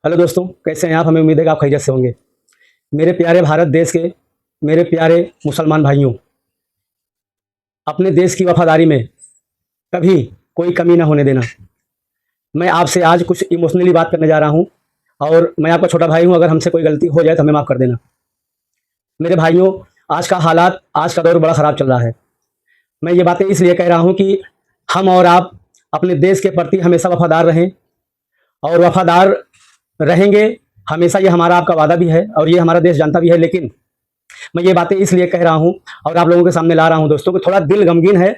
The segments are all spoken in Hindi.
हेलो दोस्तों, कैसे हैं आप? हमें उम्मीद है कि आप खैरियत से होंगे। मेरे प्यारे भारत देश के मेरे प्यारे मुसलमान भाइयों, अपने देश की वफादारी में कभी कोई कमी ना होने देना। मैं आपसे आज कुछ इमोशनली बात करने जा रहा हूं और मैं आपका छोटा भाई हूं। अगर हमसे कोई गलती हो जाए तो हमें माफ़ कर देना। मेरे भाइयों, आज का हालात, आज का दौर बड़ा ख़राब चल रहा है। मैं ये बातें इसलिए कह रहा हूं कि हम और आप अपने देश के प्रति हमेशा वफादार रहें और वफादार रहेंगे हमेशा। ये हमारा आपका वादा भी है और ये हमारा देश जानता भी है। लेकिन मैं ये बातें इसलिए कह रहा हूँ और आप लोगों के सामने ला रहा हूँ दोस्तों, कि थोड़ा दिल गमगीन है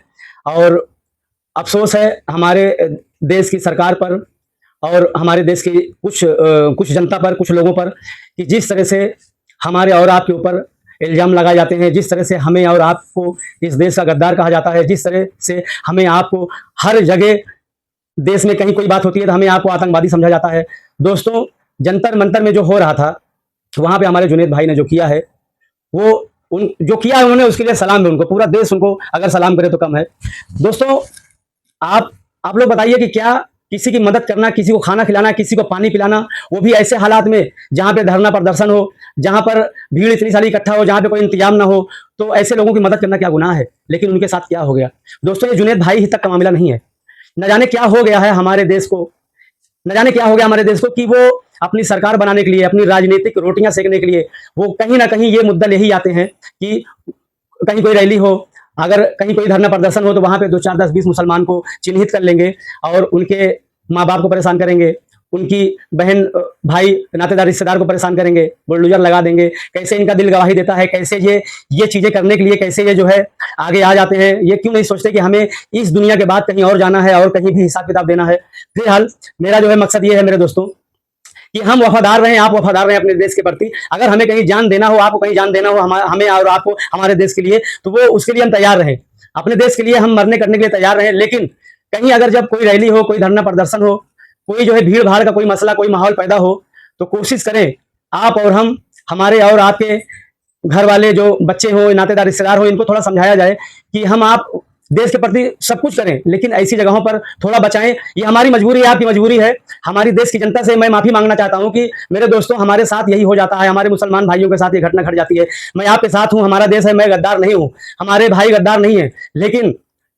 और अफसोस है हमारे देश की सरकार पर और हमारे देश की कुछ जनता पर, कुछ लोगों पर, कि जिस तरह से हमारे और आपके ऊपर इल्ज़ाम लगाए जाते हैं, जिस तरह से हमें और आपको इस देश का गद्दार कहा जाता है, जिस तरह से हमें आपको हर जगह देश में कहीं कोई बात होती है तो हमें आपको आतंकवादी समझा जाता है। दोस्तों, जंतर मंतर में जो हो रहा था, वहां पे हमारे जुनेद भाई ने जो किया है, वो उन जो किया है उन्होंने, उसके लिए सलाम है उनको। पूरा देश उनको अगर सलाम करे तो कम है। दोस्तों, आप लोग बताइए कि क्या किसी की मदद करना, किसी को खाना खिलाना, किसी को पानी पिलाना, वो भी ऐसे हालात में जहां पे धरना प्रदर्शन हो, जहां पर भीड़ इतनी सारी इकट्ठा हो, जहां पे कोई इंतजाम ना हो, तो ऐसे लोगों की मदद करना क्या गुनाह है? लेकिन उनके साथ क्या हो गया दोस्तों? ये जुनेद भाई ही तक का मामला नहीं है। न जाने क्या हो गया है हमारे देश को, न जाने क्या हो गया हमारे देश को, कि वो अपनी सरकार बनाने के लिए, अपनी राजनीतिक रोटियां सेकने के लिए, वो कहीं ना कहीं ये मुद्दा ले ही आते हैं कि कहीं कोई रैली हो, अगर कहीं कोई धरना प्रदर्शन हो, तो वहां पे 2 4 10 20 मुसलमान को चिन्हित कर लेंगे और उनके माँ बाप को परेशान करेंगे, उनकी बहन भाई नातेदार रिश्तेदार को परेशान करेंगे, बुलडोजर लगा देंगे। कैसे इनका दिल गवाही देता है, कैसे ये चीजें करने के लिए कैसे ये जो है आगे आ जाते हैं। ये क्यों नहीं सोचते कि हमें इस दुनिया के बाद कहीं और जाना है और कहीं भी हिसाब किताब देना है। फिलहाल मेरा जो है मकसद ये है मेरे दोस्तों, कि हम वफादार रहें, आप वफादार रहें अपने देश के प्रति। अगर हमें कहीं जान देना हो, आपको कहीं जान देना हो, हमें और आपको हमारे देश के लिए, तो वो उसके लिए हम तैयार रहें। अपने देश के लिए हम मरने करने के लिए तैयार रहें। लेकिन कहीं अगर जब कोई रैली हो, कोई धरना प्रदर्शन हो, कोई जो है भीड़ भाड़ का कोई मसला, कोई माहौल पैदा हो, तो कोशिश करें आप और हम, हमारे और आपके घर वाले जो बच्चे हो, नातेदार रिश्तेदार हो, इनको थोड़ा समझाया जाए कि हम आप देश के प्रति सब कुछ करें, लेकिन ऐसी जगहों पर थोड़ा बचाएं। ये हमारी मजबूरी है, आपकी मजबूरी है। हमारी देश की जनता से मैं माफी मांगना चाहता हूं कि मेरे दोस्तों, हमारे साथ यही हो जाता है, हमारे मुसलमान भाइयों के साथ ये घटना घट जाती है। मैं आपके साथ हूं, हमारा देश है, मैं गद्दार नहीं हूं, हमारे भाई गद्दार नहीं है।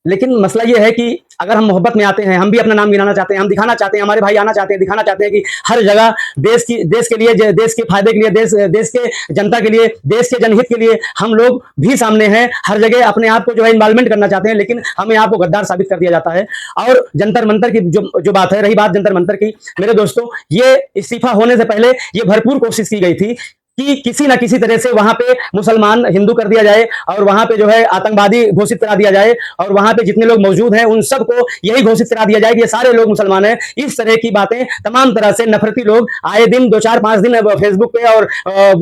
लेकिन मसला ये है कि अगर हम मोहब्बत में आते हैं, हम भी अपना नाम गिनाना चाहते हैं, हम दिखाना चाहते हैं, हमारे भाई आना चाहते हैं, दिखाना चाहते हैं कि हर जगह देश के लिए, देश के फायदे के लिए, देश के जनता के लिए, देश के जनहित के लिए हम लोग भी सामने हैं। हर जगह अपने आप को जो है इन्वॉल्वमेंट करना चाहते हैं, लेकिन हमें आपको गद्दार साबित कर दिया जाता है। और जंतर मंतर की जो बात है, रही बात जंतर मंतर की, मेरे दोस्तों, ये इस्तीफा होने से पहले ये भरपूर कोशिश की गई थी कि किसी ना किसी तरह से वहां पे मुसलमान हिंदू कर दिया जाए और वहां पे जो है आतंकवादी घोषित करा दिया जाए और वहां पे जितने लोग मौजूद हैं उन सबको यही घोषित करा दिया जाए कि ये सारे लोग मुसलमान हैं। इस तरह की बातें तमाम तरह से नफरती लोग आए दिन 2 4 5 दिन फेसबुक पे और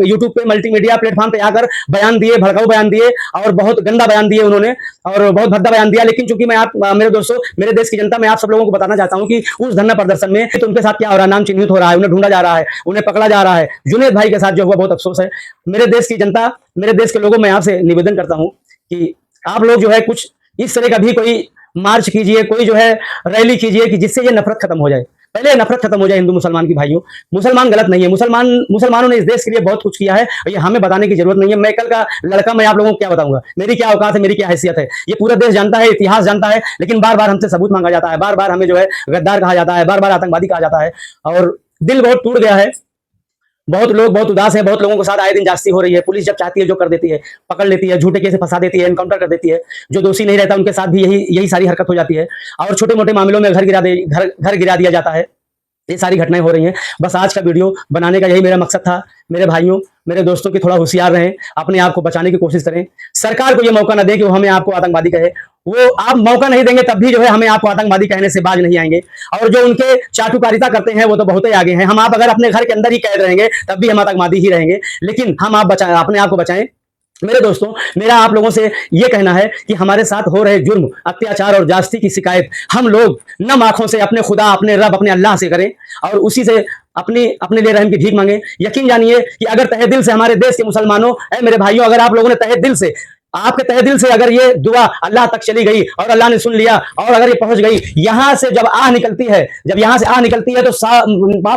यूट्यूब पे मल्टीमीडिया प्लेटफॉर्म पे आकर बयान दिए, भड़काऊ बयान दिए और बहुत गंदा बयान दिए उन्होंने और बहुत भद्दा बयान दिया। लेकिन चूंकि मैं आप मेरे दोस्तों, मेरे देश की जनता, मैं आप सब लोगों को बताना चाहता हूं कि उस धरना प्रदर्शन में तो उनके साथ क्या हो रहा है, नाम चिन्हित हो रहा है, उन्हें ढूंढा जा रहा है, उन्हें पकड़ा जा रहा है। जुनेद भाई के साथ जो हुआ, बहुत अफसोस है। मेरे देश की जनता, मेरे देश के लोगों, मैं आपसे निवेदन करता हूं कि आप लोग जो है कुछ इस तरह का भी कोई मार्च कीजिए, कोई जो है रैली कीजिए कि जिससे ये नफरत खत्म हो जाए। पहले नफरत खत्म हो जाए हिंदू मुसलमान की। भाइयों, मुसलमान गलत नहीं है, मुसलमानों ने इस देश के लिए बहुत कुछ किया है और ये हमें बताने की जरूरत नहीं है। मैं कल का लड़का, मैं आप लोगों को क्या बताऊंगा, मेरी क्या औकात है, मेरी क्या हैसियत है, ये पूरा देश जानता है, इतिहास जानता है। लेकिन बार बार हमसे सबूत मांगा जाता है, बार बार हमें जो है गद्दार कहा जाता है, बार बार आतंकवादी कहा जाता है और दिल बहुत टूट गया है। बहुत लोग बहुत उदास हैं, बहुत लोगों के साथ आए दिन जास्ती हो रही है। पुलिस जब चाहती है जो कर देती है, पकड़ लेती है, झूठे केस फंसा देती है, एनकाउंटर कर देती है। जो दोषी नहीं रहता उनके साथ भी यही सारी हरकत हो जाती है और छोटे मोटे मामलों में घर गिरा दिया जाता है। ये सारी घटनाएं हो रही हैं। बस आज का वीडियो बनाने का यही मेरा मकसद था। मेरे भाइयों, मेरे दोस्तों की थोड़ा होशियार रहें, अपने आप को बचाने की कोशिश करें। सरकार को ये मौका ना दे कि वो हमें आपको आतंकवादी कहे। वो आप मौका नहीं देंगे तब भी जो है हमें आपको आतंकवादी कहने से बाज नहीं आएंगे। और जो उनके चाटुकारिता करते हैं वो तो बहुत ही आगे हैं। हम आप अगर अपने घर के अंदर ही कैद रहेंगे तब भी हम आतंकवादी ही रहेंगे। लेकिन हम आप बचाएं, अपने आप को बचाएं। मेरे दोस्तों, मेरा आप लोगों से यह कहना है कि हमारे साथ हो रहे जुर्म, अत्याचार और जास्ती की शिकायत हम लोग नम आंखों से अपने खुदा, अपने रब, अपने अल्लाह से करें और उसी से अपने लिए रहम की भीख मांगे। यकीन जानिए कि अगर तहे दिल से हमारे देश के मुसलमानों, मेरे भाइयों, अगर आप लोगों ने तहे दिल से आपके तहे दिल से अगर ये दुआ अल्लाह तक चली गई और अल्लाह ने सुन लिया और अगर ये पहुंच गई, यहां से जब आह निकलती है, जब यहां से आह निकलती है तो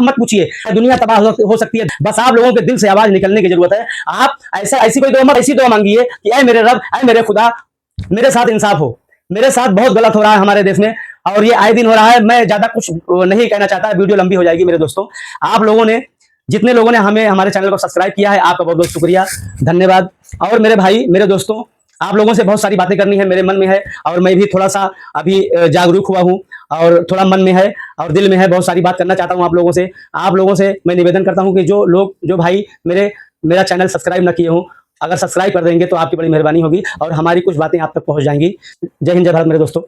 मत पूछिए, दुनिया तबाह हो सकती है। बस आप लोगों के दिल से आवाज निकलने की जरूरत है। आप ऐसी कोई दुआ मत, ऐसी दुआ मांगिए कि ऐ मेरे रब, ऐ मेरे खुदा, मेरे साथ इंसाफ हो, मेरे साथ बहुत गलत हो रहा है हमारे देश में और ये आए दिन हो रहा है। मैं ज्यादा कुछ नहीं कहना चाहता, वीडियो लंबी हो जाएगी मेरे दोस्तों। आप लोगों ने, जितने लोगों ने हमें हमारे चैनल को सब्सक्राइब किया है, आपका बहुत बहुत शुक्रिया, धन्यवाद। और मेरे भाई, मेरे दोस्तों, आप लोगों से बहुत सारी बातें करनी है, मेरे मन में है और मैं भी थोड़ा सा अभी जागरूक हुआ हूं और थोड़ा मन में है और दिल में है, बहुत सारी बात करना चाहता हूं आप लोगों से। आप लोगों से मैं निवेदन करता हूं कि जो भाई मेरा चैनल सब्सक्राइब न किए हों, अगर सब्सक्राइब कर देंगे तो आपकी बड़ी मेहरबानी होगी और हमारी कुछ बातें आप तक पहुंच जाएंगी। जय हिंद, जय भारत मेरे दोस्तों।